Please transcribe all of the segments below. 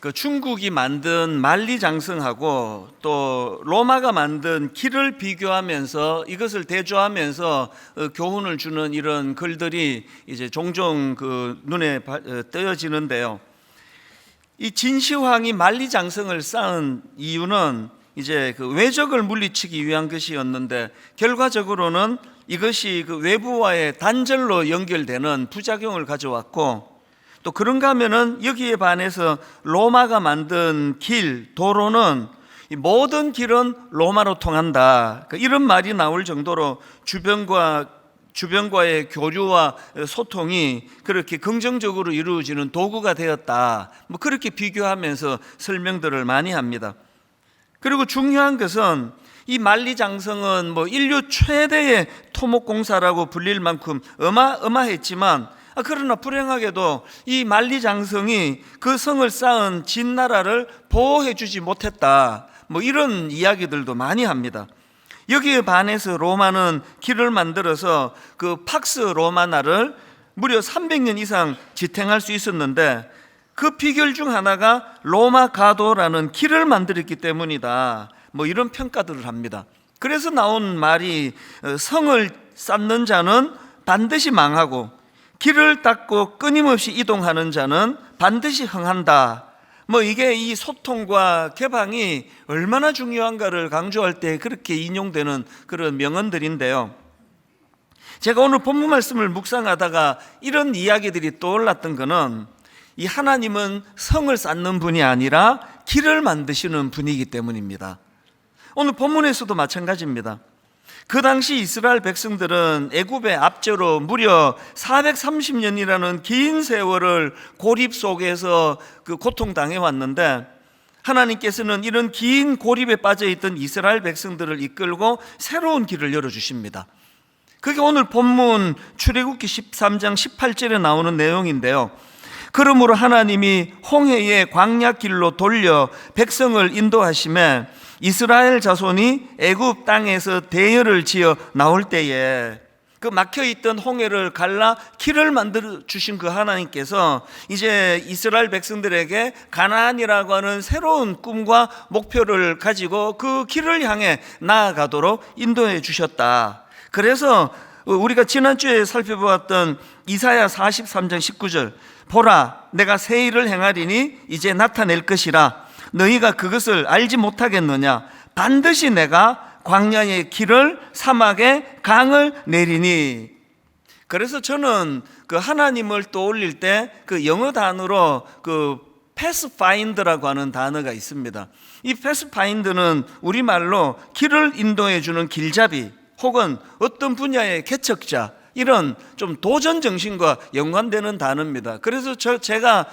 그 중국이 만든 만리장성하고 또 로마가 만든 길을 비교하면서 이것을 대조하면서 교훈을 주는 이런 글들이 이제 종종 그 눈에 띄어지는데요. 이 진시황이 만리장성을 쌓은 이유는 이제 그 외적을 물리치기 위한 것이었는데, 결과적으로는 이것이 그 외부와의 단절로 연결되는 부작용을 가져왔고, 또 그런가 하면은 여기에 반해서 로마가 만든 길, 도로는 모든 길은 로마로 통한다, 이런 말이 나올 정도로 주변과의 교류와 소통이 그렇게 긍정적으로 이루어지는 도구가 되었다, 그렇게 비교하면서 설명들을 많이 합니다. 그리고 중요한 것은 이 만리장성은 인류 최대의 토목공사라고 불릴 만큼 어마어마했지만, 그러나 불행하게도 이 만리장성이 그 성을 쌓은 진나라를 보호해 주지 못했다, 이런 이야기들도 많이 합니다. 여기에 반해서 로마는 길을 만들어서 그 팍스 로마나를 무려 300년 이상 지탱할 수 있었는데, 그 비결 중 하나가 로마 가도라는 길을 만들었기 때문이다, 이런 평가들을 합니다. 그래서 나온 말이 성을 쌓는 자는 반드시 망하고 길을 닦고 끊임없이 이동하는 자는 반드시 흥한다. 이게 이 소통과 개방이 얼마나 중요한가를 강조할 때 그렇게 인용되는 그런 명언들인데요. 제가 오늘 본문 말씀을 묵상하다가 이런 이야기들이 떠올랐던 것은, 이 하나님은 성을 쌓는 분이 아니라 길을 만드시는 분이기 때문입니다. 오늘 본문에서도 마찬가지입니다. 그 당시 이스라엘 백성들은 애굽의 압제로 무려 430년이라는 긴 세월을 고립 속에서 그 고통당해 왔는데, 하나님께서는 이런 긴 고립에 빠져있던 이스라엘 백성들을 이끌고 새로운 길을 열어주십니다. 그게 오늘 본문 출애굽기 13장 18절에 나오는 내용인데요. 그러므로 하나님이 홍해의 광야길로 돌려 백성을 인도하시매 이스라엘 자손이 애굽 땅에서 대열을 지어 나올 때에 그 막혀있던 홍해를 갈라 길을 만들어 주신 그 하나님께서 이제 이스라엘 백성들에게 가나안이라고 하는 새로운 꿈과 목표를 가지고 그 길을 향해 나아가도록 인도해 주셨다. 그래서 우리가 지난주에 살펴보았던 이사야 43장 19절, 보라 내가 새 일을 행하리니 이제 나타낼 것이라 너희가 그것을 알지 못하겠느냐, 반드시 내가 광야의 길을 사막에 강을 내리니. 그래서 저는 그 하나님을 떠올릴 때 그 영어 단어로 그 패스파인드라고 하는 단어가 있습니다. 이 패스파인드는 우리말로 길을 인도해 주는 길잡이 혹은 어떤 분야의 개척자, 이런 좀 도전 정신과 연관되는 단어입니다. 그래서 제가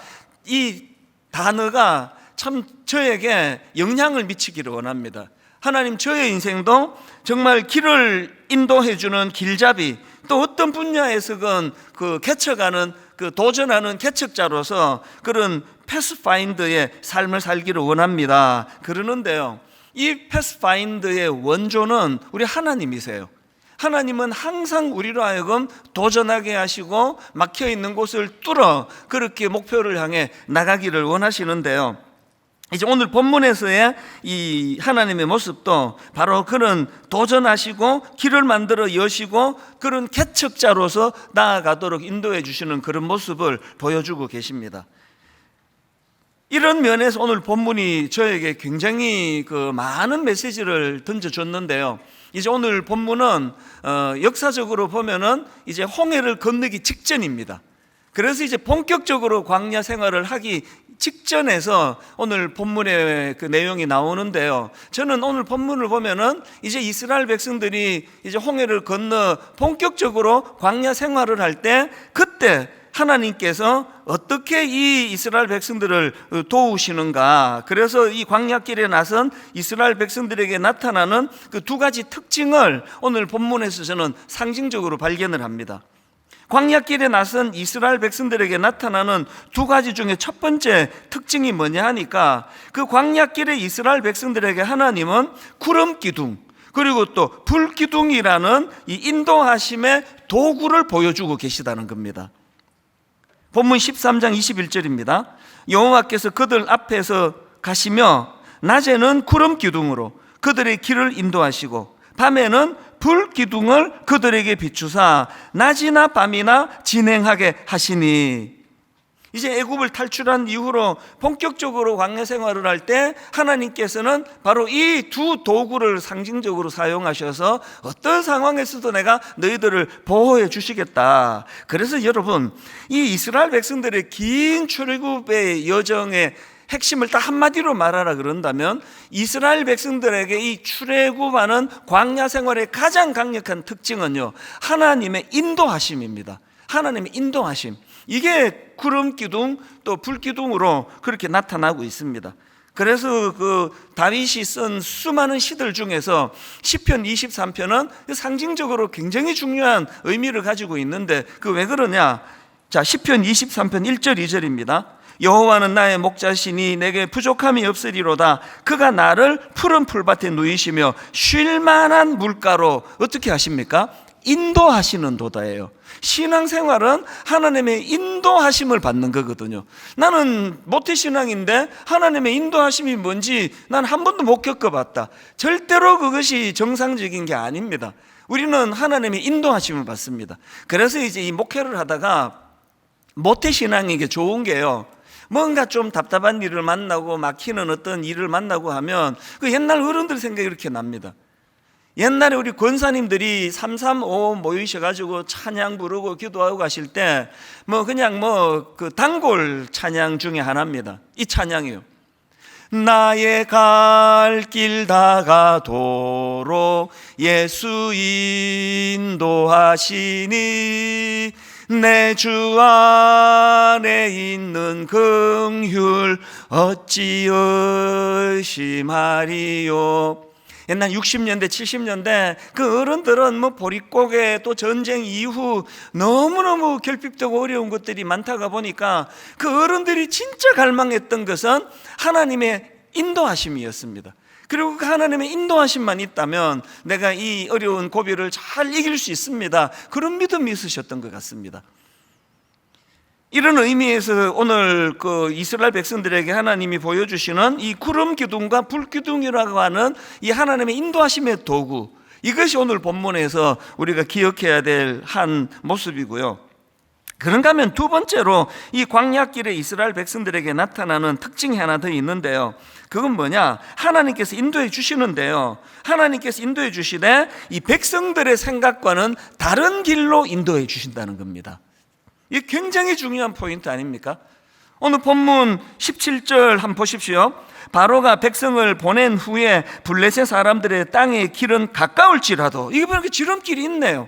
이 단어가 참 저에게 영향을 미치기를 원합니다. 하나님, 저의 인생도 정말 길을 인도해 주는 길잡이, 또 어떤 분야에서건 그 개척하는, 그 도전하는 개척자로서 그런 패스파인드의 삶을 살기를 원합니다. 그러는데요, 이 패스파인드의 원조는 우리 하나님이세요. 하나님은 항상 우리로 하여금 도전하게 하시고 막혀있는 곳을 뚫어 그렇게 목표를 향해 나가기를 원하시는데요, 이제 오늘 본문에서의 이 하나님의 모습도 바로 그런 도전하시고 길을 만들어 여시고 그런 개척자로서 나아가도록 인도해 주시는 그런 모습을 보여주고 계십니다. 이런 면에서 오늘 본문이 저에게 굉장히 그 많은 메시지를 던져줬는데요, 이제 오늘 본문은 역사적으로 보면은 이제 홍해를 건너기 직전입니다. 그래서 이제 본격적으로 광야 생활을 하기 직전에서 오늘 본문의 그 내용이 나오는데요, 저는 오늘 본문을 보면은 이제 이스라엘 백성들이 이제 홍해를 건너 본격적으로 광야 생활을 할 때, 그때 하나님께서 어떻게 이 이스라엘 백성들을 도우시는가, 그래서 이 광야길에 나선 이스라엘 백성들에게 나타나는 그 두 가지 특징을 오늘 본문에서 저는 상징적으로 발견을 합니다. 광야길에 나선 이스라엘 백성들에게 나타나는 두 가지 중에 첫 번째 특징이 뭐냐 하니까, 그 광야길에 이스라엘 백성들에게 하나님은 구름 기둥 그리고 또 불 기둥이라는 이 인도하심의 도구를 보여주고 계시다는 겁니다. 본문 13장 21절입니다. 여호와께서 그들 앞에서 가시며 낮에는 구름 기둥으로 그들의 길을 인도하시고 밤에는 불 기둥을 그들에게 비추사 낮이나 밤이나 진행하게 하시니. 이제 애굽을 탈출한 이후로 본격적으로 광야 생활을 할 때 하나님께서는 바로 이 두 도구를 상징적으로 사용하셔서 어떤 상황에서도 내가 너희들을 보호해 주시겠다. 그래서 여러분, 이 이스라엘 백성들의 긴 출애굽의 여정의 핵심을 딱 한마디로 말하라 그런다면 이스라엘 백성들에게 이 출애굽하는 광야 생활의 가장 강력한 특징은요, 하나님의 인도하심입니다. 하나님의 인도하심. 이게 구름 기둥 또 불 기둥으로 그렇게 나타나고 있습니다. 그래서 그 다윗이 쓴 수많은 시들 중에서 시편 23편은 상징적으로 굉장히 중요한 의미를 가지고 있는데 그 왜 그러냐? 자, 시편 23편 1절 2절입니다. 여호와는 나의 목자시니 내게 부족함이 없으리로다. 그가 나를 푸른 풀밭에 누이시며 쉴 만한 물가로 어떻게 하십니까? 인도하시는 도다예요. 신앙생활은 하나님의 인도하심을 받는 거거든요. 나는 모태신앙인데 하나님의 인도하심이 뭔지 난 한 번도 못 겪어봤다. 절대로 그것이 정상적인 게 아닙니다. 우리는 하나님의 인도하심을 받습니다. 그래서 이제 이 목회를 하다가 모태신앙에게 좋은 게요, 뭔가 좀 답답한 일을 만나고 막히는 어떤 일을 만나고 하면 그 옛날 어른들 생각이 이렇게 납니다. 옛날에 우리 권사님들이 335 모이셔가지고 찬양 부르고 기도하고 가실 때 그냥 그 단골 찬양 중에 하나입니다. 이 찬양이요. 나의 갈 길 다가도록 예수 인도하시니 내 주 안에 있는 긍휼 어찌 의심하리요. 옛날 60년대 70년대 그 어른들은 보릿고개 또 전쟁 이후 너무너무 결핍되고 어려운 것들이 많다가 보니까 그 어른들이 진짜 갈망했던 것은 하나님의 인도하심이었습니다. 그리고 그 하나님의 인도하심만 있다면 내가 이 어려운 고비를 잘 이길 수 있습니다. 그런 믿음이 있으셨던 것 같습니다. 이런 의미에서 오늘 그 이스라엘 백성들에게 하나님이 보여주시는 이 구름 기둥과 불 기둥이라고 하는 이 하나님의 인도하심의 도구, 이것이 오늘 본문에서 우리가 기억해야 될 한 모습이고요. 그런가 하면 두 번째로 이 광야길에 이스라엘 백성들에게 나타나는 특징이 하나 더 있는데요. 그건 뭐냐? 하나님께서 인도해 주시는데요, 하나님께서 인도해 주시되 이 백성들의 생각과는 다른 길로 인도해 주신다는 겁니다. 이게 굉장히 중요한 포인트 아닙니까? 오늘 본문 17절 한번 보십시오. 바로가 백성을 보낸 후에 블레셋 사람들의 땅의 길은 가까울지라도, 이게 이렇게 지름길이 있네요.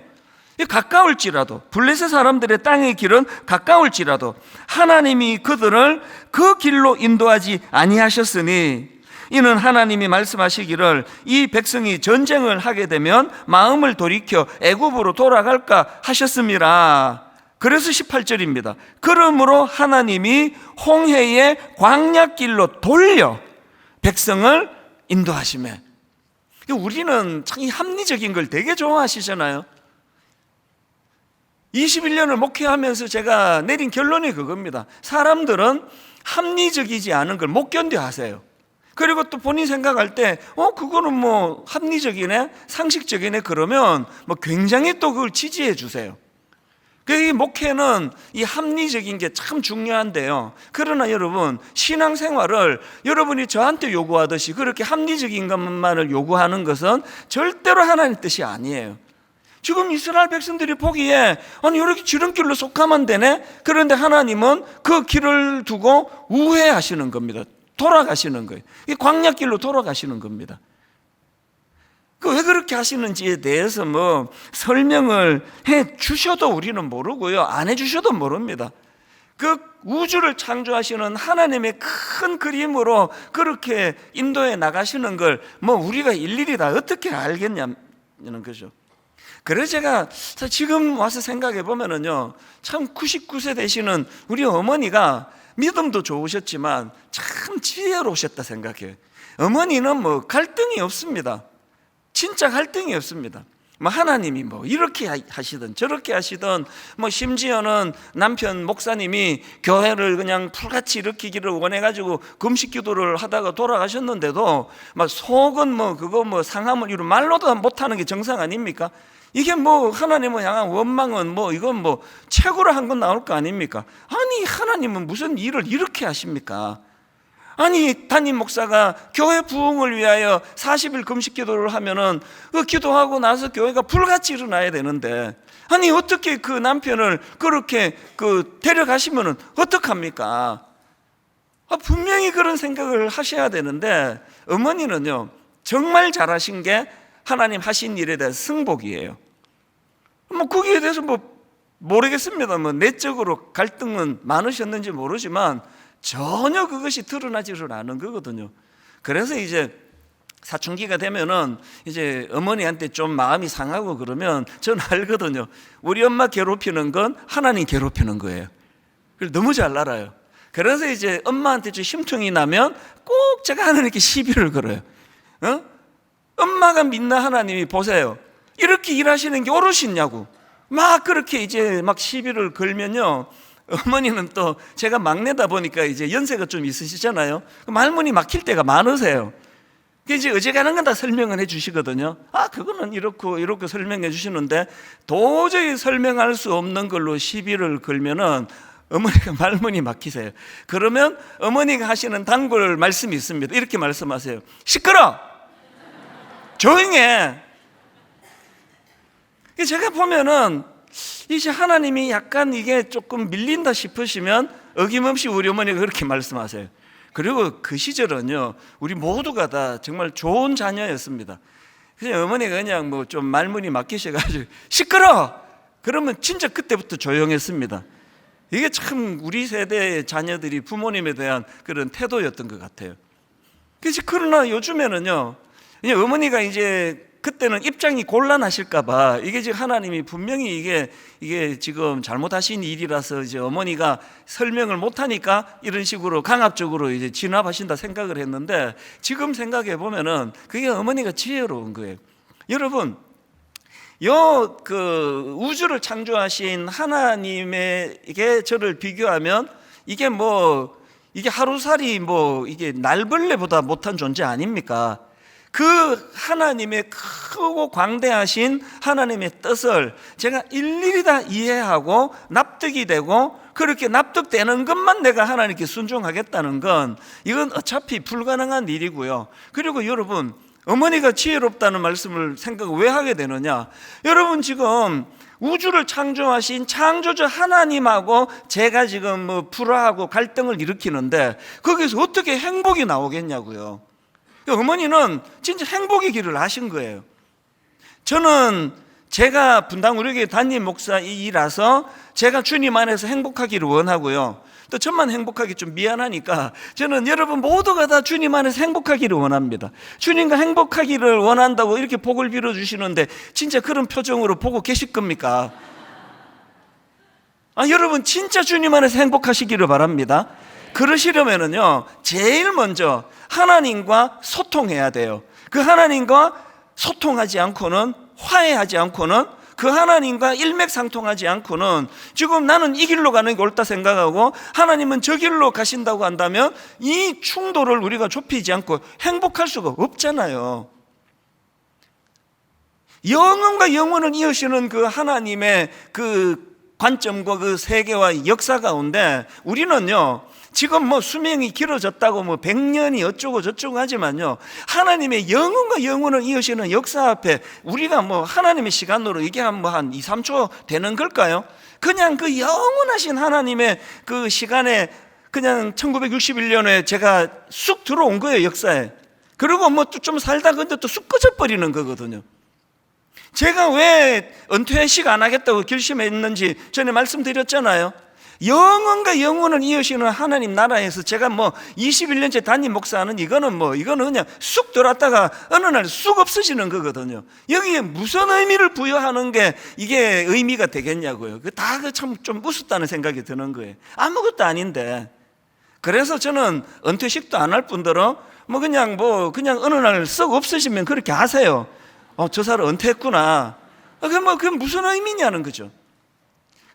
가까울지라도, 블레셋 사람들의 땅의 길은 가까울지라도 하나님이 그들을 그 길로 인도하지 아니하셨으니 이는 하나님이 말씀하시기를 이 백성이 전쟁을 하게 되면 마음을 돌이켜 애굽으로 돌아갈까 하셨습니다. 그래서 18절입니다. 그러므로 하나님이 홍해의 광야길로 돌려 백성을 인도하시매. 우리는 참 합리적인 걸 되게 좋아하시잖아요. 21년을 목회하면서 제가 내린 결론이 그겁니다. 사람들은 합리적이지 않은 걸 못 견뎌 하세요. 그리고 또 본인 생각할 때 그거는 합리적이네, 상식적이네, 그러면 굉장히 또 그걸 지지해 주세요. 이 목회는 이 합리적인 게 참 중요한데요, 그러나 여러분, 신앙생활을 여러분이 저한테 요구하듯이 그렇게 합리적인 것만을 요구하는 것은 절대로 하나님 뜻이 아니에요. 지금 이스라엘 백성들이 보기에 이렇게 지름길로 속 가면 되네? 그런데 하나님은 그 길을 두고 우회하시는 겁니다. 돌아가시는 거예요. 이 광야길로 돌아가시는 겁니다. 왜 그렇게 하시는지에 대해서 설명을 해 주셔도 우리는 모르고요, 안 해 주셔도 모릅니다. 그 우주를 창조하시는 하나님의 큰 그림으로 그렇게 인도해 나가시는 걸 우리가 일일이 다 어떻게 알겠냐는 거죠. 그래서 제가 지금 와서 생각해 보면은요, 참 99세 되시는 우리 어머니가 믿음도 좋으셨지만 참 지혜로우셨다 생각해요. 어머니는 갈등이 없습니다. 진짜 갈등이 없습니다. 뭐 하나님이 뭐 이렇게 하시든 저렇게 하시든, 뭐 심지어는 남편 목사님이 교회를 그냥 풀같이 일으키기를 원해가지고 금식 기도를 하다가 돌아가셨는데도 막 속은 뭐 그거 뭐 상함을 이루 말로도 못하는 게 정상 아닙니까? 이게 뭐 하나님을 향한 원망은 뭐 이건 뭐 책으로 한 건 나올 거 아닙니까? 아니 하나님은 무슨 일을 이렇게 하십니까? 아니 담임 목사가 교회 부흥을 위하여 40일 금식 기도를 하면은 그 기도하고 나서 교회가 불같이 일어나야 되는데, 아니 어떻게 그 남편을 그렇게 데려가시면은 어떡합니까? 분명히 그런 생각을 하셔야 되는데, 어머니는요 정말 잘하신 게 하나님 하신 일에 대한 승복이에요. 뭐 거기에 대해서 뭐 모르겠습니다. 뭐 내적으로 갈등은 많으셨는지 모르지만 전혀 그것이 드러나지를 않은 거거든요. 그래서 이제 사춘기가 되면은 이제 어머니한테 좀 마음이 상하고 그러면 저는 알거든요. 우리 엄마 괴롭히는 건 하나님 괴롭히는 거예요. 그걸 너무 잘 알아요. 그래서 이제 엄마한테 좀 심통이 나면 꼭 제가 하나님께 시비를 걸어요. 엄마가 믿는 하나님이 보세요, 이렇게 일하시는 게 옳으시냐고 막 그렇게 이제 막 시비를 걸면요, 어머니는 또 제가 막내다 보니까 이제 연세가 좀 있으시잖아요. 말문이 막힐 때가 많으세요. 이제 어지간한 건 다 설명을 해 주시거든요. 그거는 이렇고 이렇게 설명해 주시는데 도저히 설명할 수 없는 걸로 시비를 걸면은 어머니가 말문이 막히세요. 그러면 어머니가 하시는 단골 말씀이 있습니다. 이렇게 말씀하세요. 시끄러! 조용해! 제가 보면은 이제 하나님이 약간 이게 조금 밀린다 싶으시면 어김없이 우리 어머니가 그렇게 말씀하세요. 그리고 그 시절은요, 우리 모두가 다 정말 좋은 자녀였습니다. 그냥 어머니가 그냥 뭐 좀 말문이 막히셔가지고 시끄러! 그러면 진짜 그때부터 조용했습니다. 이게 참 우리 세대의 자녀들이 부모님에 대한 그런 태도였던 것 같아요. 그러나 요즘에는요, 어머니가 이제 그때는 입장이 곤란하실까봐, 이게 지금 하나님이 분명히 이게 지금 잘못하신 일이라서 이제 어머니가 설명을 못하니까 이런 식으로 강압적으로 이제 진압하신다 생각을 했는데, 지금 생각해 보면은 그게 어머니가 지혜로운 거예요. 여러분, 우주를 창조하신 하나님에게 저를 비교하면 이게 하루살이 이게 날벌레보다 못한 존재 아닙니까? 그 하나님의 크고 광대하신 하나님의 뜻을 제가 일일이 다 이해하고 납득이 되고, 그렇게 납득되는 것만 내가 하나님께 순종하겠다는 건 이건 어차피 불가능한 일이고요. 그리고 여러분, 어머니가 지혜롭다는 말씀을 생각을 왜 하게 되느냐? 여러분, 지금 우주를 창조하신 창조주 하나님하고 제가 지금 불화하고 갈등을 일으키는데 거기서 어떻게 행복이 나오겠냐고요. 어머니는 진짜 행복의 길을 아신 거예요. 저는 제가 분당 우리교회 담임 목사이라서 제가 주님 안에서 행복하기를 원하고요. 또 저만 행복하기 좀 미안하니까 저는 여러분 모두가 다 주님 안에서 행복하기를 원합니다. 주님과 행복하기를 원한다고 이렇게 복을 빌어주시는데 진짜 그런 표정으로 보고 계실 겁니까? 여러분 진짜 주님 안에서 행복하시기를 바랍니다. 그러시려면은요, 제일 먼저 하나님과 소통해야 돼요. 그 하나님과 소통하지 않고는, 화해하지 않고는, 그 하나님과 일맥상통하지 않고는 지금 나는 이 길로 가는 게 옳다 생각하고 하나님은 저 길로 가신다고 한다면 이 충돌을 우리가 좁히지 않고 행복할 수가 없잖아요. 영혼과 영혼을 이으시는 그 하나님의 그 관점과 그 세계와 역사 가운데 우리는요, 지금 수명이 길어졌다고 100년이 어쩌고 저쩌고 하지만요, 하나님의 영혼과 영혼을 이으시는 역사 앞에 우리가 하나님의 시간으로 이게 한 2, 3초 되는 걸까요? 그냥 그 영원하신 하나님의 그 시간에 그냥 1961년에 제가 쑥 들어온 거예요, 역사에. 그리고 좀 살다 근데 또 쑥 꺼져버리는 거거든요. 제가 왜 은퇴식 안 하겠다고 결심했는지 전에 말씀드렸잖아요. 영혼과 영혼을 이으시는 하나님 나라에서 제가 21년째 담임 목사하는 이거는 그냥 쑥 들어왔다가 어느 날 쑥 없어지는 거거든요. 여기에 무슨 의미를 부여하는 게 이게 의미가 되겠냐고요. 다 참 좀 우습다는 생각이 드는 거예요. 아무것도 아닌데. 그래서 저는 은퇴식도 안 할 뿐더러 그냥 어느 날 썩 없어지면 그렇게 하세요. 저 사람 은퇴했구나. 그게 무슨 의미냐는 거죠.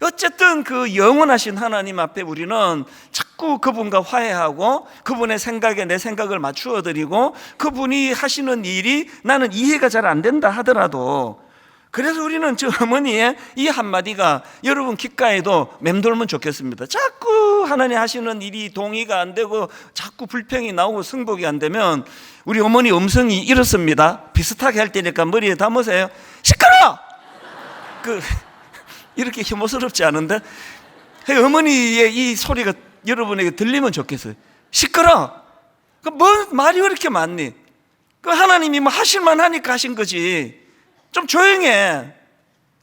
어쨌든 그 영원하신 하나님 앞에 우리는 자꾸 그분과 화해하고 그분의 생각에 내 생각을 맞추어 드리고 그분이 하시는 일이 나는 이해가 잘 안 된다 하더라도, 그래서 우리는 저 어머니의 이 한마디가 여러분 귓가에도 맴돌면 좋겠습니다. 자꾸 하나님 하시는 일이 동의가 안 되고 자꾸 불평이 나오고 승복이 안 되면 우리 어머니 음성이 이렇습니다. 비슷하게 할 테니까 머리에 담으세요. 시끄러! 이렇게 혐오스럽지 않은데 어머니의 이 소리가 여러분에게 들리면 좋겠어요. 시끄러! 뭔 말이 그렇게 많니? 하나님이 뭐 하실만 하니까 하신 거지. 좀 조용해.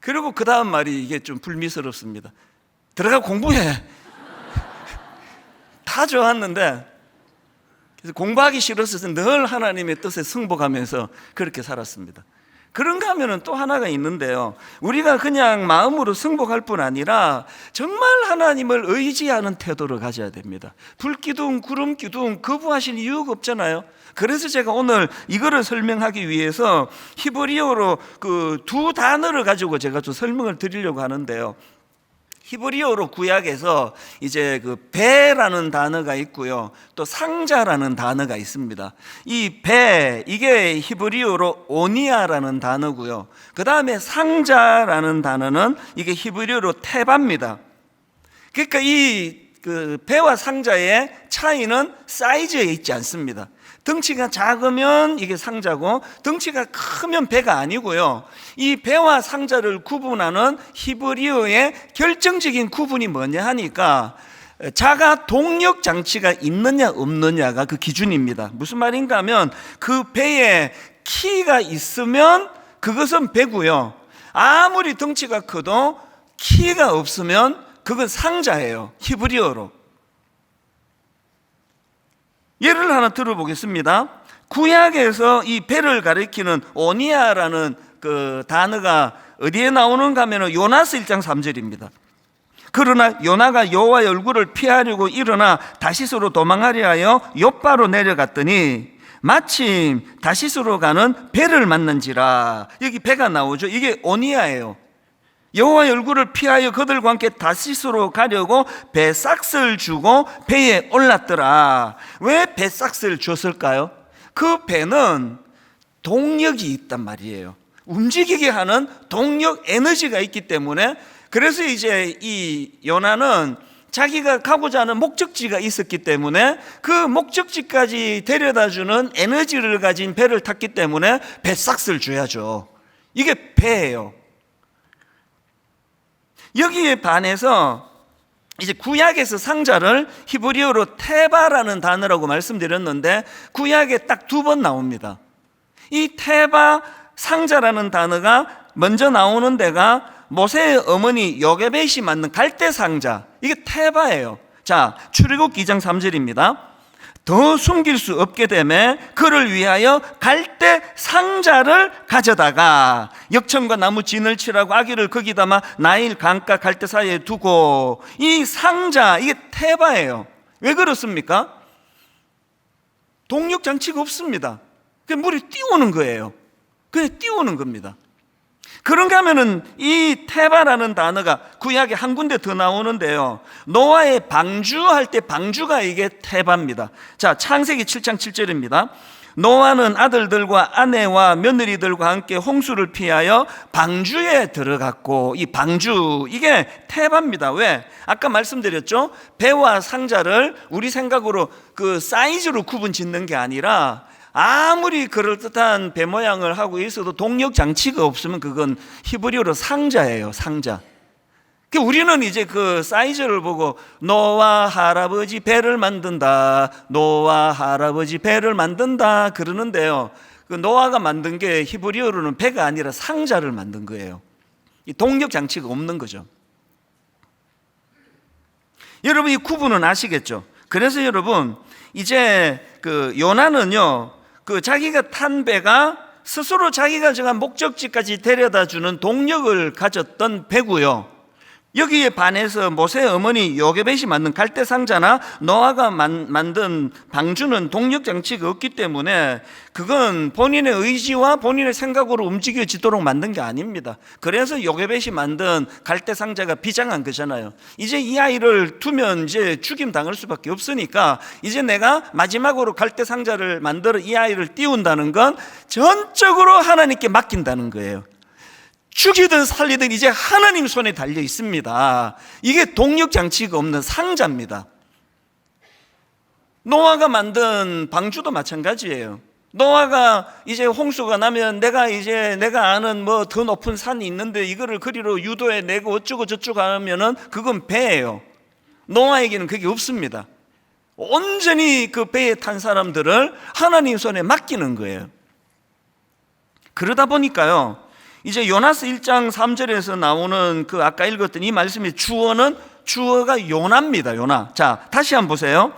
그리고 그 다음 말이 이게 좀 불미스럽습니다. 들어가 공부해. 다 좋았는데 그래서 공부하기 싫어서 늘 하나님의 뜻에 승복하면서 그렇게 살았습니다. 그런가 하면은 또 하나가 있는데요, 우리가 그냥 마음으로 승복할 뿐 아니라 정말 하나님을 의지하는 태도를 가져야 됩니다. 불기둥 구름기둥 거부하실 이유가 없잖아요. 그래서 제가 오늘 이거를 설명하기 위해서 히브리어로 그 두 단어를 가지고 제가 좀 설명을 드리려고 하는데요, 히브리어로 구약에서 이제 그 배라는 단어가 있고요, 또 상자라는 단어가 있습니다. 이 배, 이게 히브리어로 오니아라는 단어고요, 그 다음에 상자라는 단어는 이게 히브리어로 테바입니다. 그러니까 이 그 배와 상자의 차이는 사이즈에 있지 않습니다. 덩치가 작으면 이게 상자고 덩치가 크면 배가 아니고요, 이 배와 상자를 구분하는 히브리어의 결정적인 구분이 뭐냐 하니까 자가 동력 장치가 있느냐 없느냐가 그 기준입니다. 무슨 말인가 하면 그 배에 키가 있으면 그것은 배고요, 아무리 덩치가 커도 키가 없으면 그건 상자예요, 히브리어로. 예를 하나 들어보겠습니다. 구약에서 이 배를 가리키는 오니아라는 그 단어가 어디에 나오는가 하면 요나스 1장 3절입니다. 그러나 요나가 여호와의 얼굴을 피하려고 일어나 다시스로 도망하려 하여 욥바로 내려갔더니 마침 다시스로 가는 배를 만난지라. 여기 배가 나오죠. 이게 오니아예요. 여호와의 얼굴을 피하여 그들과 함께 다시스로 가려고 배삭스를 주고 배에 올랐더라. 왜 배삭스를 줬을까요? 그 배는 동력이 있단 말이에요. 움직이게 하는 동력 에너지가 있기 때문에, 그래서 이제 이 요나는 자기가 가고자 하는 목적지가 있었기 때문에 그 목적지까지 데려다주는 에너지를 가진 배를 탔기 때문에 배삭스를 줘야죠. 이게 배예요. 여기에 반해서 이제 구약에서 상자를 히브리어로 테바라는 단어라고 말씀드렸는데 구약에 딱 2번 나옵니다. 이 테바 상자라는 단어가 먼저 나오는 데가 모세의 어머니 요게벳이 만든 갈대 상자, 이게 테바예요. 자, 출애굽기 2장 3절입니다. 더 숨길 수 없게 되매 그를 위하여 갈대 상자를 가져다가 역청과 나무 진을 칠하고 아기를 거기 담아 나일 강가 갈대 사이에 두고. 이 상자, 이게 테바예요. 왜 그렇습니까? 동력 장치가 없습니다. 그냥 물이 띄우는 거예요. 그냥 띄우는 겁니다. 그런가 하면은 이 테바라는 단어가 구약에 한 군데 더 나오는데요, 노아의 방주할 때 방주가 이게 테바입니다. 자, 창세기 7장 7절입니다. 노아는 아들들과 아내와 며느리들과 함께 홍수를 피하여 방주에 들어갔고. 이 방주, 이게 테바입니다. 왜? 아까 말씀드렸죠, 배와 상자를 우리 생각으로 그 사이즈로 구분 짓는 게 아니라 아무리 그럴듯한 배 모양을 하고 있어도 동력 장치가 없으면 그건 히브리어로 상자예요, 상자. 우리는 이제 그 사이즈를 보고 노아 할아버지 배를 만든다, 노아 할아버지 배를 만든다 그러는데요, 그 노아가 만든 게 히브리어로는 배가 아니라 상자를 만든 거예요. 이 동력 장치가 없는 거죠. 여러분 이 구분은 아시겠죠? 그래서 여러분 이제 그 요나는요, 그 자기가 탄 배가 스스로 자기가 정한 목적지까지 데려다 주는 동력을 가졌던 배고요, 여기에 반해서 모세의 어머니 요게벳이 만든 갈대상자나 노아가 만든 방주는 동력장치가 없기 때문에 그건 본인의 의지와 본인의 생각으로 움직여지도록 만든 게 아닙니다. 그래서 요게벳이 만든 갈대상자가 비장한 거잖아요. 이제 이 아이를 두면 이제 죽임 당할 수밖에 없으니까 이제 내가 마지막으로 갈대상자를 만들어 이 아이를 띄운다는 건 전적으로 하나님께 맡긴다는 거예요. 죽이든 살리든 이제 하나님 손에 달려 있습니다. 이게 동력장치가 없는 상자입니다. 노아가 만든 방주도 마찬가지예요. 노아가 이제 홍수가 나면 내가 아는 뭐 더 높은 산이 있는데 이거를 그리로 유도해 내고 어쩌고 저쩌고 하면은 그건 배예요. 노아에게는 그게 없습니다. 온전히 그 배에 탄 사람들을 하나님 손에 맡기는 거예요. 그러다 보니까요, 이제 요나스 1장 3절에서 나오는 그 아까 읽었던 이 말씀의 주어가 요나입니다. 요나. 자, 다시 한번 보세요.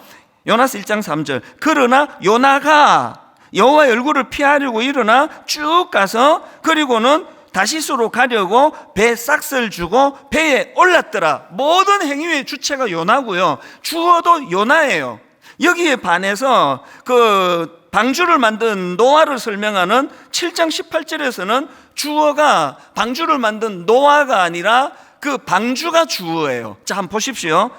요나스 1장 3절. 그러나 요나가 여호와의 얼굴을 피하려고 일어나 쭉 가서 그리고는 다시스로 가려고 배 싹스를 주고 배에 올랐더라. 모든 행위의 주체가 요나고요. 주어도 요나예요. 여기에 반해서 그 방주를 만든 노아를 설명하는 7장 18절에서는 주어가 방주를 만든 노아가 아니라 그 방주가 주어예요. 자, 한번 보십시오.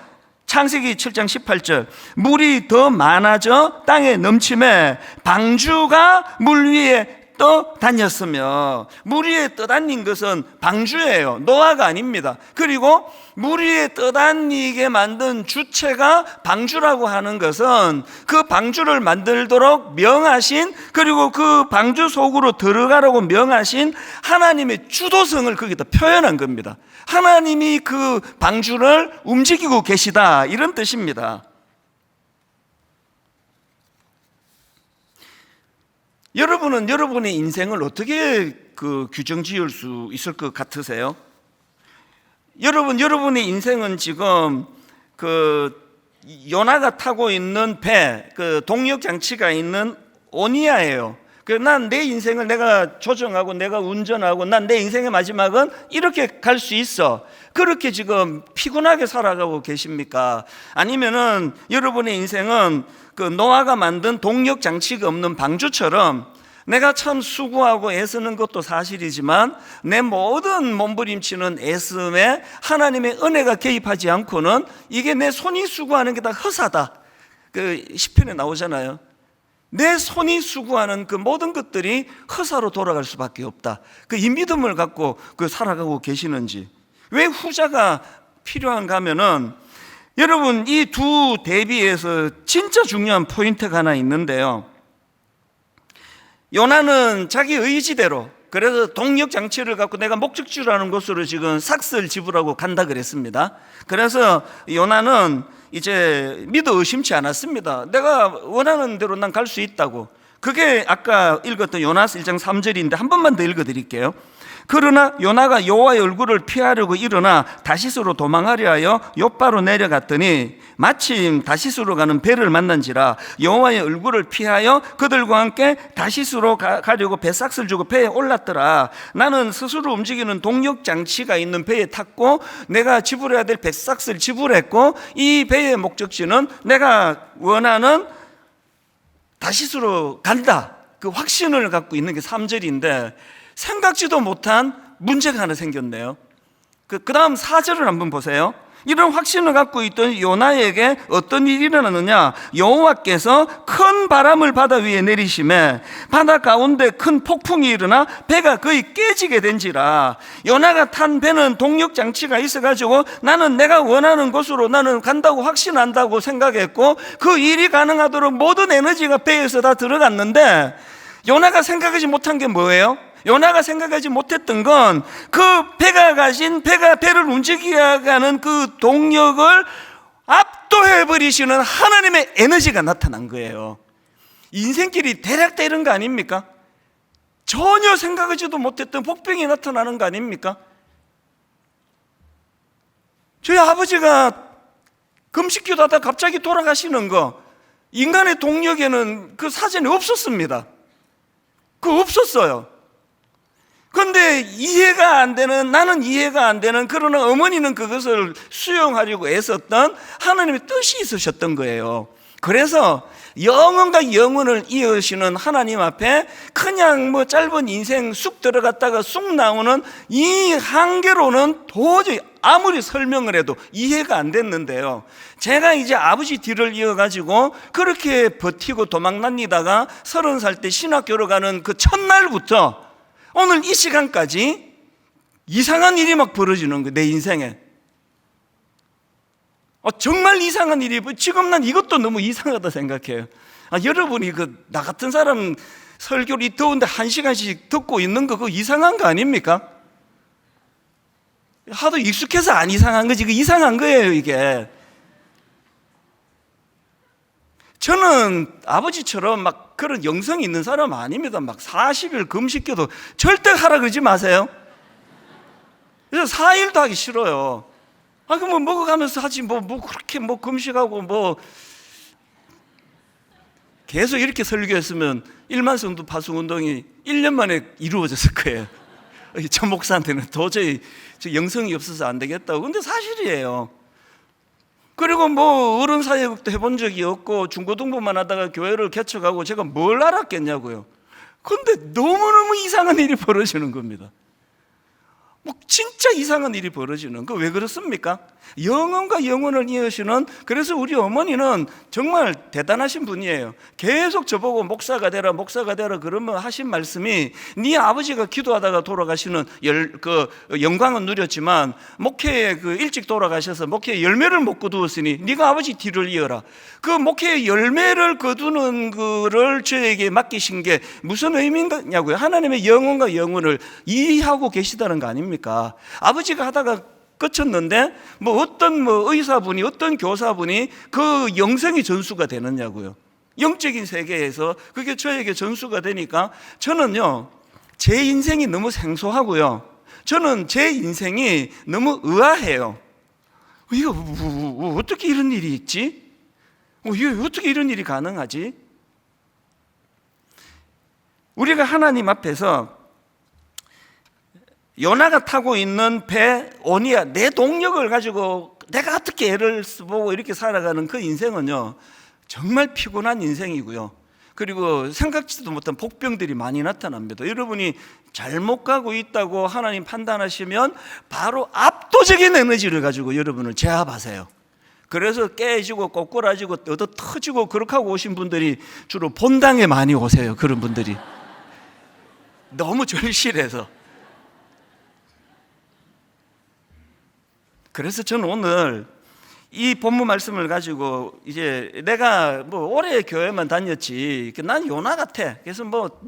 창세기 7장 18절. 물이 더 많아져 땅에 넘침에 방주가 물 위에 떠다녔으며, 물 위에 떠다닌 것은 방주예요. 노아가 아닙니다. 그리고 물 위에 떠다니게 만든 주체가 방주라고 하는 것은 그 방주를 만들도록 명하신, 그리고 그 방주 속으로 들어가라고 명하신 하나님의 주도성을 거기다 표현한 겁니다. 하나님이 그 방주를 움직이고 계시다, 이런 뜻입니다. 여러분은 여러분의 인생을 어떻게 규정 지을 수 있을 것 같으세요? 여러분의 인생은 지금 요나가 타고 있는 배, 동력 장치가 있는 오니아예요. 난 내 인생을 내가 조정하고 내가 운전하고 난 내 인생의 마지막은 이렇게 갈 수 있어. 그렇게 지금 피곤하게 살아가고 계십니까? 아니면은 여러분의 인생은 노아가 만든 동력 장치가 없는 방주처럼 내가 참 수고하고 애쓰는 것도 사실이지만 내 모든 몸부림치는 애씀에 하나님의 은혜가 개입하지 않고는 이게 내 손이 수고하는 게 다 허사다. 시편에 나오잖아요. 내 손이 수고하는 그 모든 것들이 허사로 돌아갈 수밖에 없다. 이 믿음을 갖고 살아가고 계시는지. 왜 후자가 필요한가 하면은, 여러분, 이 두 대비에서 진짜 중요한 포인트가 하나 있는데요. 요나는 자기 의지대로, 그래서 동력 장치를 갖고 내가 목적지라는 곳으로 지금 삭스를 집으라고 간다 그랬습니다. 그래서 요나는 이제 믿어 의심치 않았습니다. 내가 원하는 대로 난 갈 수 있다고. 그게 아까 읽었던 요나스 1장 3절인데 한 번만 더 읽어드릴게요. 그러나 요나가 여호와의 얼굴을 피하려고 일어나 다시스로 도망하려 하여 욥바로 내려갔더니 마침 다시스로 가는 배를 만난지라 여호와의 얼굴을 피하여 그들과 함께 다시스로 가려고 배삭스를 주고 배에 올랐더라. 나는 스스로 움직이는 동력 장치가 있는 배에 탔고 내가 지불해야 될 배삭스를 지불했고 이 배의 목적지는 내가 원하는 다시스로 간다. 그 확신을 갖고 있는 게 3절인데 생각지도 못한 문제가 하나 생겼네요. 그 다음 4절을 한번 보세요. 이런 확신을 갖고 있던 요나에게 어떤 일이 일어나느냐. 여호와께서 큰 바람을 바다 위에 내리심에 바다 가운데 큰 폭풍이 일어나 배가 거의 깨지게 된지라. 요나가 탄 배는 동력 장치가 있어가지고 나는 내가 원하는 곳으로 나는 간다고 확신한다고 생각했고 그 일이 가능하도록 모든 에너지가 배에서 다 들어갔는데 요나가 생각하지 못한 게 뭐예요? 요나가 생각하지 못했던 건 그 배가 배를 움직여가는 그 동력을 압도해버리시는 하나님의 에너지가 나타난 거예요. 인생길이 대략 이런 거 아닙니까? 전혀 생각하지도 못했던 복병이 나타나는 거 아닙니까? 저희 아버지가 금식기도 하다 갑자기 돌아가시는 거, 인간의 동력에는 그 사전에 없었습니다. 그거 없었어요. 그런데 이해가 안 되는, 나는 이해가 안 되는, 그러나 어머니는 그것을 수용하려고 애썼던 하나님의 뜻이 있으셨던 거예요. 그래서 영혼과 영혼을 이으시는 하나님 앞에 그냥 뭐 짧은 인생 쑥 들어갔다가 쑥 나오는 이 한계로는 도저히 아무리 설명을 해도 이해가 안 됐는데요, 제가 이제 아버지 뒤를 이어가지고 그렇게 버티고 도망다니다가 30살 때 신학교로 가는 그 첫날부터 오늘 이 시간까지 이상한 일이 막 벌어지는 거예요, 내 인생에. 정말 이상한 일이, 지금 난 이것도 너무 이상하다 생각해요. 여러분이 나 같은 사람 설교를 이 더운데 1시간씩 듣고 있는 거 그거 이상한 거 아닙니까? 하도 익숙해서 안 이상한 거지, 그 이상한 거예요 이게. 저는 아버지처럼 막 그런 영성이 있는 사람 아닙니다. 막 40일 금식기도 절대 하라 그러지 마세요. 그래서 4일도 하기 싫어요. 그럼 먹어가면서 하지, 그렇게 금식하고 계속 이렇게 설교했으면 1만 성도 파송 운동이 1년 만에 이루어졌을 거예요. 전 목사한테는 도저히 영성이 없어서 안 되겠다고. 근데 사실이에요. 그리고 어른 사회극도 해본 적이 없고 중고등부만 하다가 교회를 개척하고 제가 뭘 알았겠냐고요. 근데 너무너무 이상한 일이 벌어지는 겁니다. 진짜 이상한 일이 벌어지는 거. 왜 그렇습니까? 영혼과 영혼을 이으시는, 그래서 우리 어머니는 정말 대단하신 분이에요. 계속 저보고 목사가 되라 그러면 하신 말씀이, 네 아버지가 기도하다가 돌아가시는 영광은 누렸지만 목회에 일찍 돌아가셔서 목회에 열매를 못 거두었으니 네가 아버지 뒤를 이어라. 그 목회에 열매를 거두는 거를 저에게 맡기신 게 무슨 의미냐고요. 하나님의 영혼과 영혼을 이해하고 계시다는 거 아닙니까? 아버지가 하다가 끝쳤는데 어떤 의사분이, 어떤 교사분이 그 영성이 전수가 되느냐고요. 영적인 세계에서 그게 저에게 전수가 되니까 저는요, 제 인생이 너무 생소하고요, 저는 제 인생이 너무 의아해요. 이거 어떻게 이런 일이 있지? 어떻게 이런 일이 가능하지? 우리가 하나님 앞에서 요나가 타고 있는 배 오니아, 내 동력을 가지고 내가 어떻게 애를 쓰고 이렇게 살아가는 그 인생은요, 정말 피곤한 인생이고요, 그리고 생각지도 못한 복병들이 많이 나타납니다. 여러분이 잘못 가고 있다고 하나님 판단하시면 바로 압도적인 에너지를 가지고 여러분을 제압하세요. 그래서 깨지고 꼬꾸라지고 얻어 터지고 그렇게 하고 오신 분들이 주로 본당에 많이 오세요. 그런 분들이 너무 절실해서. 그래서 저는 오늘 이 본문 말씀을 가지고, 이제 내가 오래 교회만 다녔지 난 요나 같아, 그래서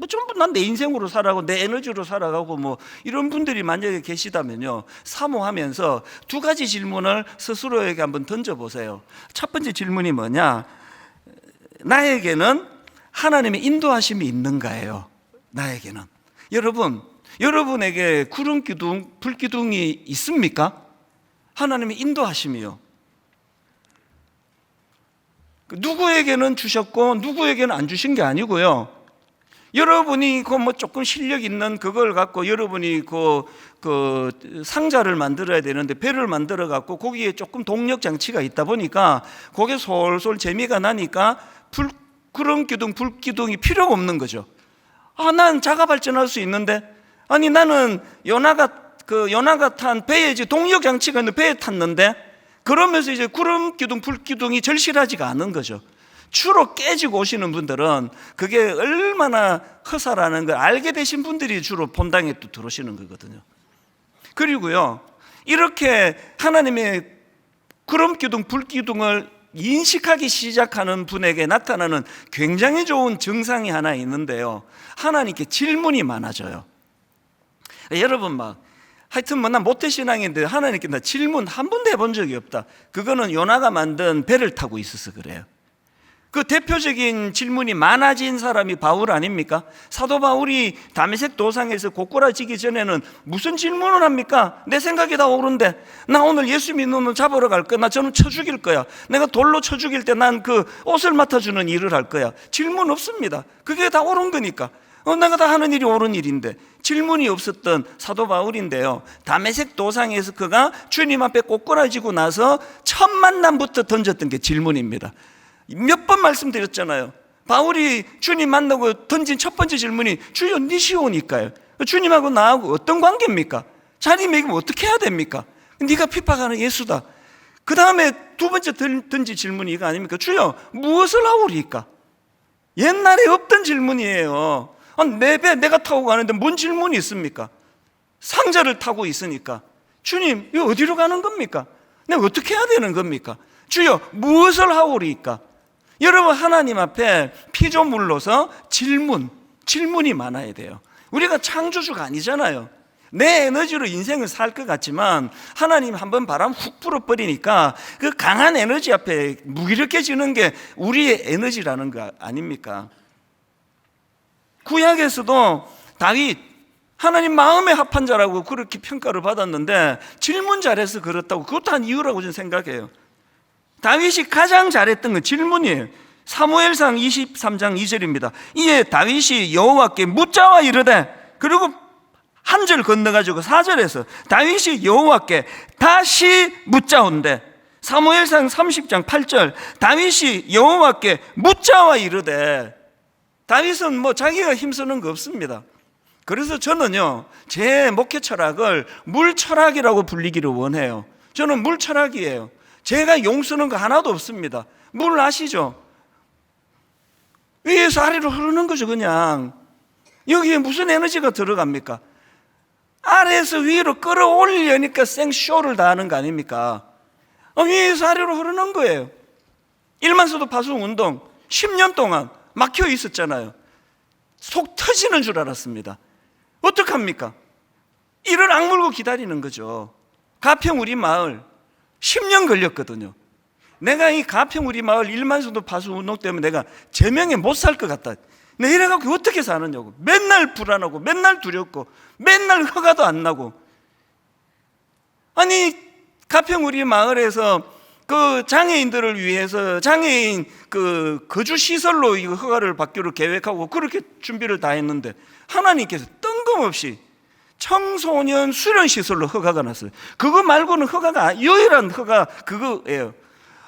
전부 난 내 인생으로 살아가고 내 에너지로 살아가고 이런 분들이 만약에 계시다면요, 사모하면서 2가지 질문을 스스로에게 한번 던져보세요. 첫 번째 질문이 뭐냐, 나에게는 하나님의 인도하심이 있는가예요. 나에게는. 여러분에게 구름 기둥, 불 기둥이 있습니까? 하나님의 인도하심이요. 누구에게는 주셨고 누구에게는 안 주신 게 아니고요, 여러분이 조금 실력 있는 그걸 갖고 여러분이 그 상자를 만들어야 되는데, 배를 만들어 갖고 거기에 조금 동력 장치가 있다 보니까 거기에 솔솔 재미가 나니까 구름 기둥, 불 기둥이 필요가 없는 거죠. 난 자가 발전할 수 있는데, 나는 요나가 탄 배에 이제 동력 장치가 있는 배에 탔는데, 그러면서 이제 구름 기둥, 불 기둥이 절실하지가 않은 거죠. 주로 깨지고 오시는 분들은 그게 얼마나 허사라는 걸 알게 되신 분들이 주로 본당에 또 들어오시는 거거든요. 그리고요, 이렇게 하나님의 구름 기둥, 불 기둥을 인식하기 시작하는 분에게 나타나는 굉장히 좋은 증상이 하나 있는데요, 하나님께 질문이 많아져요. 여러분 하여튼 난 모태신앙인데 하나님께 나 질문 한 번도 해본 적이 없다. 그거는 요나가 만든 배를 타고 있어서 그래요. 그 대표적인 질문이 많아진 사람이 바울 아닙니까? 사도 바울이 다메섹 도상에서 고꾸라지기 전에는 무슨 질문을 합니까? 내 생각이 다 옳은데, 나 오늘 예수 믿는 놈 잡으러 갈 거야, 나 저는 쳐 죽일 거야, 내가 돌로 쳐 죽일 때 난 그 옷을 맡아주는 일을 할 거야. 질문 없습니다. 그게 다 옳은 거니까. 내가 다 하는 일이 옳은 일인데. 질문이 없었던 사도 바울인데요, 다메섹 도상에서 그가 주님 앞에 꼬꾸라지고 나서 첫 만남부터 던졌던 게 질문입니다. 몇 번 말씀드렸잖아요. 바울이 주님 만나고 던진 첫 번째 질문이 주여 니시오니까요. 주님하고 나하고 어떤 관계입니까? 자리 매기면 어떻게 해야 됩니까? 네가 핍박하는 예수다. 그 다음에 두 번째 던진 질문이 이거 아닙니까? 주여 무엇을 하오리까? 옛날에 없던 질문이에요. 내 배 내가 타고 가는데 뭔 질문이 있습니까? 상자를 타고 있으니까 주님 이거 어디로 가는 겁니까? 내가 어떻게 해야 되는 겁니까? 주여 무엇을 하오리까? 여러분, 하나님 앞에 피조물로서 질문이 많아야 돼요. 우리가 창조주가 아니잖아요. 내 에너지로 인생을 살 것 같지만 하나님 한번 바람 훅 불어버리니까 그 강한 에너지 앞에 무기력해지는 게 우리의 에너지라는 거 아닙니까? 구약에서도 다윗, 하나님 마음에 합한 자라고 그렇게 평가를 받았는데 질문 잘해서 그렇다고, 그것도 한 이유라고 저는 생각해요. 다윗이 가장 잘했던 건 질문이에요. 사무엘상 23장 2절입니다. 이에 다윗이 여호와께 묻자와 이르되, 그리고 한 절 건너가지고 4절에서 다윗이 여호와께 다시 묻자온대. 사무엘상 30장 8절 다윗이 여호와께 묻자와 이르되. 다윗은 뭐 자기가 힘쓰는 거 없습니다. 그래서 저는요, 제 목회 철학을 물 철학이라고 불리기를 원해요. 저는 물 철학이에요. 제가 용 쓰는 거 하나도 없습니다. 물 아시죠? 위에서 아래로 흐르는 거죠. 그냥 여기에 무슨 에너지가 들어갑니까? 아래에서 위로 끌어올리려니까 생쇼를 다 하는 거 아닙니까? 위에서 아래로 흐르는 거예요. 일만서도 파송 운동 10년 동안 막혀 있었잖아요. 속 터지는 줄 알았습니다. 어떡합니까? 이를 악물고 기다리는 거죠. 가평 우리 마을 10년 걸렸거든요. 내가 이 가평 우리 마을 1만서도 파수 운동 때문에 내가 제명에 못 살 것 같다. 내 이래갖고 어떻게 사느냐고. 맨날 불안하고 맨날 두렵고 맨날 허가도 안 나고. 아니, 가평 우리 마을에서 그 장애인들을 위해서 장애인 그 거주 시설로 이 허가를 받기로 계획하고 그렇게 준비를 다 했는데 하나님께서 뜬금없이 청소년 수련 시설로 허가가 났어요. 그거 말고는 허가가, 유일한 허가 그거예요.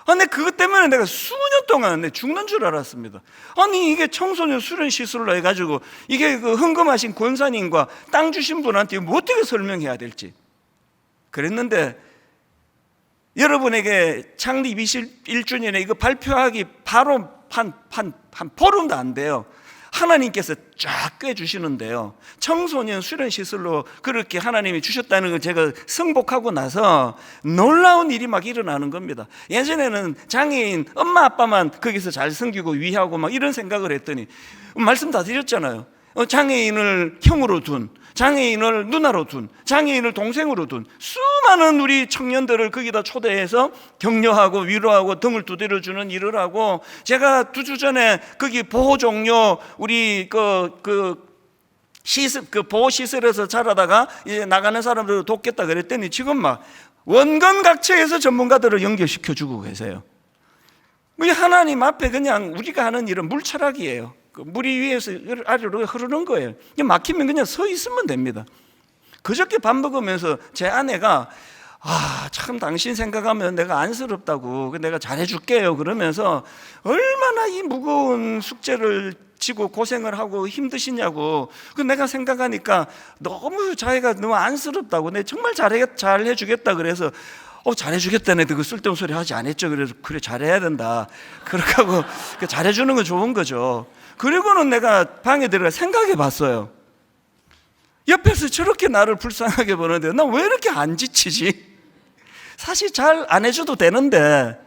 근데 그것 때문에 내가 수년 동안 죽는 줄 알았습니다. 아니, 이게 청소년 수련 시설로 해가지고 이게 그 헌금하신 권사님과 땅 주신 분한테 뭐 어떻게 설명해야 될지 그랬는데, 여러분에게 창립 21주년에 이거 발표하기 바로 한 보름도 안 돼요. 하나님께서 쫙 꿰주시는데요, 청소년 수련시설로 그렇게 하나님이 주셨다는 걸 제가 승복하고 나서 놀라운 일이 막 일어나는 겁니다. 예전에는 장애인 엄마 아빠만 거기서 잘 섬기고 위하고 막 이런 생각을 했더니, 말씀 다 드렸잖아요. 장애인을 형으로 둔, 장애인을 누나로 둔, 장애인을 동생으로 둔 수많은 우리 청년들을 거기다 초대해서 격려하고 위로하고 등을 두드려주는 일을 하고, 제가 2주 전에 거기 보호종료 우리 보호시설에서 자라다가 이제 나가는 사람들을 돕겠다 그랬더니 지금 막 원건각처에서 전문가들을 연결시켜주고 계세요. 하나님 앞에 그냥 우리가 하는 일은 물철학이에요. 물이 위에서 아래로 흐르는 거예요. 막히면 그냥 서 있으면 됩니다. 그저께 밥 먹으면서 제 아내가 참 당신 생각하면 내가 안쓰럽다고, 내가 잘해줄게요 그러면서 얼마나 이 무거운 숙제를 지고 고생을 하고 힘드시냐고. 내가 생각하니까 너무 자기가 너무 안쓰럽다고, 내가 정말 잘해주겠다 그래서 잘해주겠다네. 그 쓸데없는 소리 하지 않았죠. 그래서 그래, 잘해야 된다. 그렇게 하고 잘해주는 건 좋은 거죠. 그리고는 내가 방에 들어가 생각해 봤어요. 옆에서 저렇게 나를 불쌍하게 보는데 나 왜 이렇게 안 지치지? 사실 잘 안 해줘도 되는데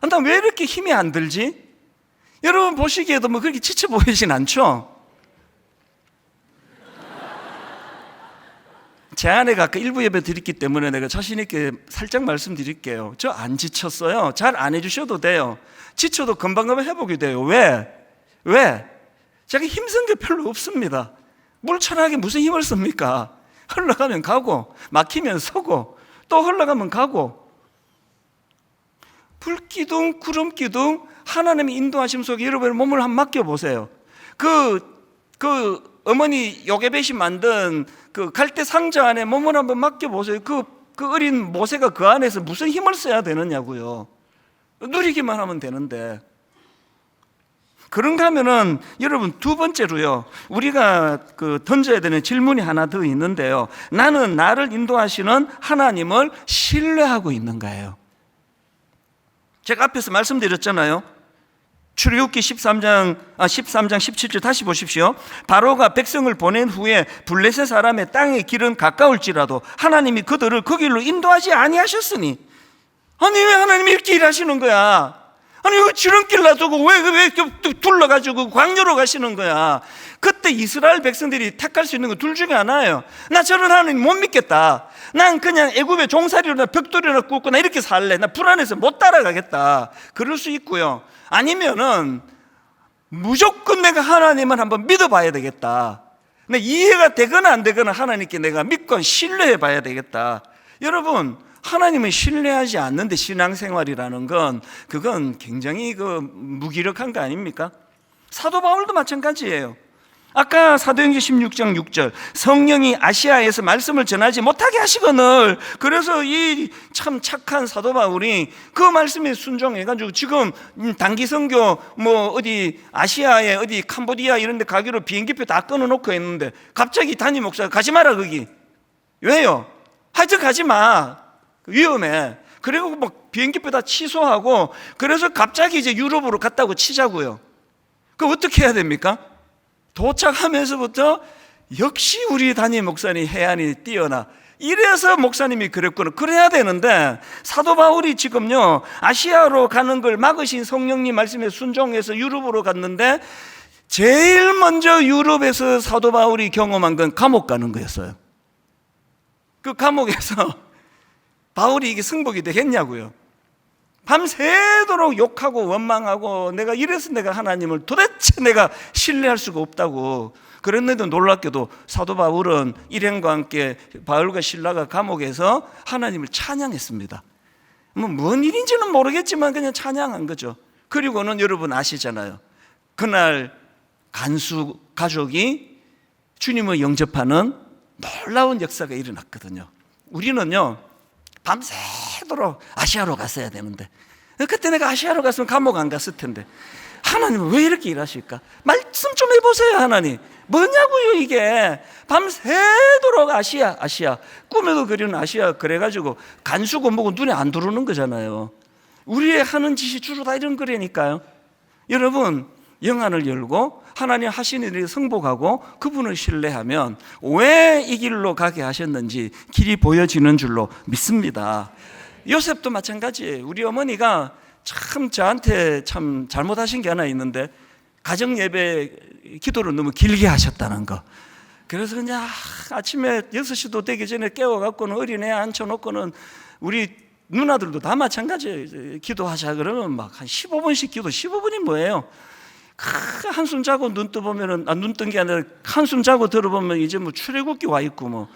나 왜 이렇게 힘이 안 들지? 여러분 보시기에도 뭐 그렇게 지쳐 보이진 않죠? 제 아내가 아까 일부 예배 드렸기 때문에 내가 자신 있게 살짝 말씀드릴게요. 저 안 지쳤어요. 잘 안 해주셔도 돼요. 지쳐도 금방금방 회복이 돼요. 왜? 제가 힘쓴 게 별로 없습니다. 물철학에 무슨 힘을 씁니까? 흘러가면 가고 막히면 서고 또 흘러가면 가고, 불기둥 구름기둥 하나님의 인도하심 속에 여러분의 몸을 한번 맡겨보세요. 어머니 요게벳이 만든 그 갈대 상자 안에 몸을 한번 맡겨보세요. 그 어린 모세가 그 안에서 무슨 힘을 써야 되느냐고요. 누리기만 하면 되는데. 그런가 하면은 여러분, 두 번째로요, 우리가 던져야 되는 질문이 하나 더 있는데요, 나는 나를 인도하시는 하나님을 신뢰하고 있는가요? 제가 앞에서 말씀드렸잖아요. 출애굽기 13장 17절 다시 보십시오. 바로가 백성을 보낸 후에 블레셋 사람의 땅의 길은 가까울지라도 하나님이 그들을 그 길로 인도하지 아니하셨으니. 아니, 왜 하나님이 이렇게 일하시는 거야? 아니, 왜 지름길 놔두고 왜 둘러가지고 광야로 가시는 거야? 그때 이스라엘 백성들이 택할 수 있는 거 둘 중에 하나예요. 나 저런 하나님 못 믿겠다. 난 그냥 애굽의 종살이로나 벽돌이나 굽고 나 이렇게 살래. 나 불안해서 못 따라가겠다. 그럴 수 있고요. 아니면은 무조건 내가 하나님을 한번 믿어봐야 되겠다. 근데 이해가 되거나 안 되거나 하나님께 내가 믿고 신뢰해 봐야 되겠다. 여러분, 하나님을 신뢰하지 않는데 신앙생활이라는 건 그건 굉장히 무기력한 거 아닙니까? 사도 바울도 마찬가지예요. 아까 사도행전 16장 6절, 성령이 아시아에서 말씀을 전하지 못하게 하시거늘. 그래서 이 참 착한 사도 바울이 그 말씀에 순종해가지고 지금 단기 선교 어디 아시아에 어디 캄보디아 이런 데 가기로 비행기표 다 끊어놓고 했는데 갑자기 담임 목사가 가지 마라 거기. 왜요? 하여튼 가지 마. 위험해. 그리고 비행기표 다 취소하고, 그래서 갑자기 이제 유럽으로 갔다고 치자고요. 그럼 어떻게 해야 됩니까? 도착하면서부터 역시 우리 담임 목사님 해안이 뛰어나. 이래서 목사님이 그랬구나. 그래야 되는데 사도 바울이 지금요, 아시아로 가는 걸 막으신 성령님 말씀에 순종해서 유럽으로 갔는데 제일 먼저 유럽에서 사도 바울이 경험한 건 감옥 가는 거였어요. 그 감옥에서 바울이 이게 승복이 되겠냐고요. 밤새도록 욕하고 원망하고, 내가 이래서 내가 하나님을 도대체 내가 신뢰할 수가 없다고. 그랬는데 놀랍게도 사도 바울은 일행과 함께 바울과 실라가 감옥에서 하나님을 찬양했습니다. 뭔 일인지는 모르겠지만 그냥 찬양한 거죠. 그리고는 여러분 아시잖아요. 그날 간수 가족이 주님을 영접하는 놀라운 역사가 일어났거든요. 우리는요, 밤새도록 아시아로 갔어야 되는데, 그때 내가 아시아로 갔으면 감옥 안 갔을 텐데, 하나님은 왜 이렇게 일하실까? 말씀 좀 해보세요. 하나님 뭐냐고요 이게. 밤새도록 아시아 꿈에도 그리는 아시아. 그래가지고 간수고 뭐고 눈에 안 들어오는 거잖아요. 우리의 하는 짓이 주로 다 이런 거라니까요. 여러분, 영안을 열고 하나님 하시는 일에 승복하고 그분을 신뢰하면 왜 이 길로 가게 하셨는지 길이 보여지는 줄로 믿습니다. 요셉도 마찬가지예요. 우리 어머니가 참 저한테 참 잘못하신 게 하나 있는데, 가정 예배 기도를 너무 길게 하셨다는 거. 그래서 그냥 아침에 6시도 되기 전에 깨워갖고는 어린애 앉혀놓고는, 우리 누나들도 다 마찬가지예요. 기도하자 그러면 막 한 15분씩 기도. 15분이 뭐예요? 한숨 자고 눈 떠보면은, 눈 뜬 게 아니라 한숨 자고 들어보면 이제 출애굽기 와 있고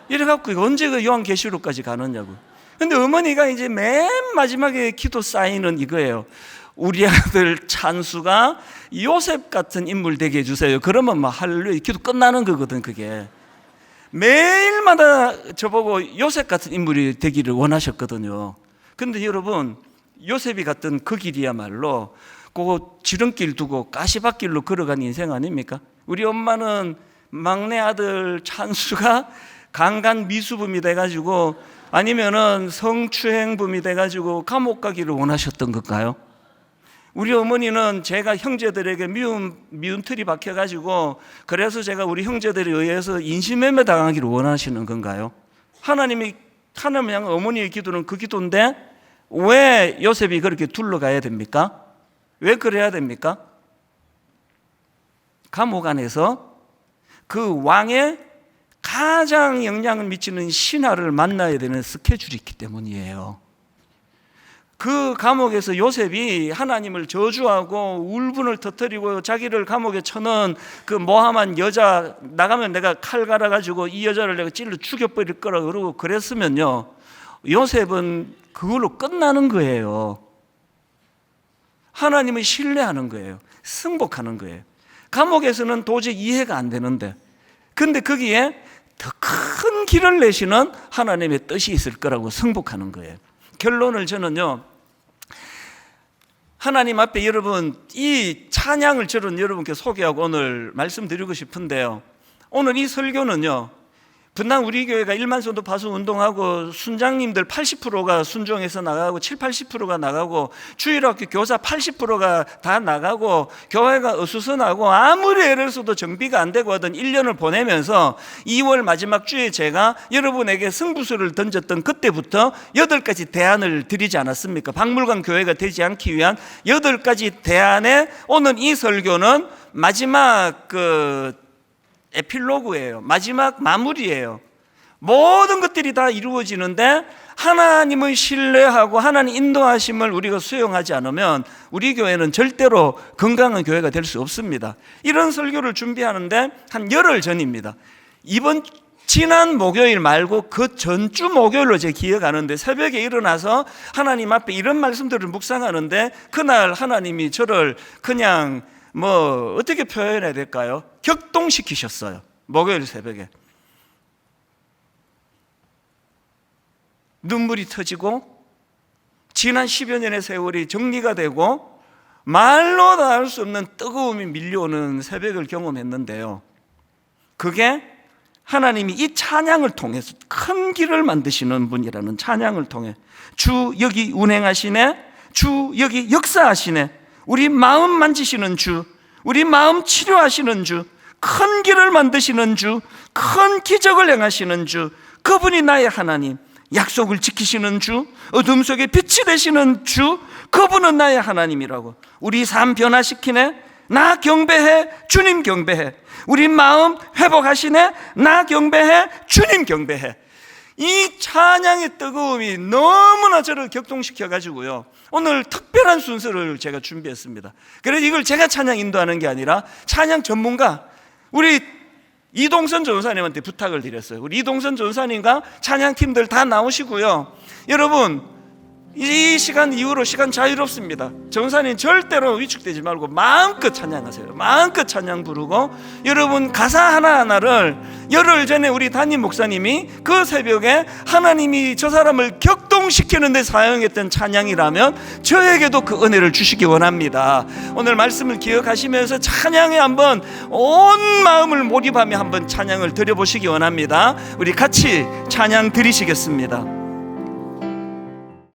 이래갖고 이거 언제 그 요한계시록까지 가느냐고. 근데 어머니가 이제 맨 마지막에 기도 사인은 이거예요. 우리 아들 찬수가 요셉 같은 인물 되게 해주세요. 그러면 할렐루야 기도 끝나는 거거든. 그게 매일마다 저보고 요셉 같은 인물이 되기를 원하셨거든요. 근데 여러분, 요셉이 갔던 그 길이야말로 그 지름길 두고 가시밭길로 걸어간 인생 아닙니까? 우리 엄마는 막내 아들 찬수가 강간 미수범이 돼가지고, 아니면은 성추행범이 돼가지고 감옥 가기를 원하셨던 걸까요? 우리 어머니는 제가 형제들에게 미운 틀이 박혀가지고, 그래서 제가 우리 형제들에 의해서 인신매매 당하기를 원하시는 건가요? 하나님을 향한 어머니의 기도는 그 기도인데 왜 요셉이 그렇게 둘러가야 됩니까? 왜 그래야 됩니까? 감옥 안에서 그 왕의 가장 영향을 미치는 신하를 만나야 되는 스케줄이 있기 때문이에요. 그 감옥에서 요셉이 하나님을 저주하고 울분을 터뜨리고 자기를 감옥에 쳐넣은 그 모함한 여자, 나가면 내가 칼 갈아가지고 이 여자를 내가 찔러 죽여버릴 거라 그러고 그랬으면요, 요셉은 그걸로 끝나는 거예요. 하나님을 신뢰하는 거예요. 승복하는 거예요. 감옥에서는 도저히 이해가 안 되는데, 근데 거기에 더 큰 길을 내시는 하나님의 뜻이 있을 거라고 승복하는 거예요. 결론을 저는요, 하나님 앞에 여러분 이 찬양을 저는 여러분께 소개하고 오늘 말씀드리고 싶은데요, 오늘 이 설교는요, 분당 우리 교회가 1만 선도 파수 운동하고 순장님들 80%가 순종해서 나가고 70-80%가 나가고 주일학교 교사 80%가 다 나가고 교회가 어수선하고 아무리 애를 써도 정비가 안 되고 하던 1년을 보내면서 2월 마지막 주에 제가 여러분에게 승부수를 던졌던 그때부터 8가지 대안을 드리지 않았습니까? 박물관 교회가 되지 않기 위한 8가지 대안에 오늘 이 설교는 마지막 에필로그예요. 마지막 마무리예요. 모든 것들이 다 이루어지는데 하나님을 신뢰하고 하나님 인도하심을 우리가 수용하지 않으면 우리 교회는 절대로 건강한 교회가 될 수 없습니다. 이런 설교를 준비하는데 한 열흘 전입니다. 지난 목요일 말고 그 전주 목요일로 제가 기억하는데, 새벽에 일어나서 하나님 앞에 이런 말씀들을 묵상하는데 그날 하나님이 저를 그냥 어떻게 표현해야 될까요? 격동시키셨어요. 목요일 새벽에 눈물이 터지고 지난 10여 년의 세월이 정리가 되고 말로 다 할 수 없는 뜨거움이 밀려오는 새벽을 경험했는데요, 그게 하나님이 이 찬양을 통해서 큰 길을 만드시는 분이라는 찬양을 통해 주 여기 운행하시네, 주 여기 역사하시네, 우리 마음 만지시는 주, 우리 마음 치료하시는 주, 큰 길을 만드시는 주, 큰 기적을 행하시는 주, 그분이 나의 하나님, 약속을 지키시는 주, 어둠 속에 빛이 되시는 주, 그분은 나의 하나님이라고. 우리 삶 변화시키네, 나 경배해, 주님 경배해. 우리 마음 회복하시네, 나 경배해, 주님 경배해. 이 찬양의 뜨거움이 너무나 저를 격동시켜가지고요, 오늘 특별한 순서를 제가 준비했습니다. 그래서 이걸 제가 찬양 인도하는 게 아니라 찬양 전문가 우리 이동선 전사님한테 부탁을 드렸어요. 우리 이동선 전사님과 찬양팀들 다 나오시고요, 여러분 이 시간 이후로 시간 자유롭습니다. 전사님 절대로 위축되지 말고 마음껏 찬양하세요. 마음껏 찬양 부르고, 여러분 가사 하나하나를 열흘 전에 우리 담임 목사님이 그 새벽에 하나님이 저 사람을 격동시키는 데 사용했던 찬양이라면 저에게도 그 은혜를 주시기 원합니다. 오늘 말씀을 기억하시면서 찬양에 한번 온 마음을 몰입하며 한번 찬양을 드려보시기 원합니다. 우리 같이 찬양 드리시겠습니다.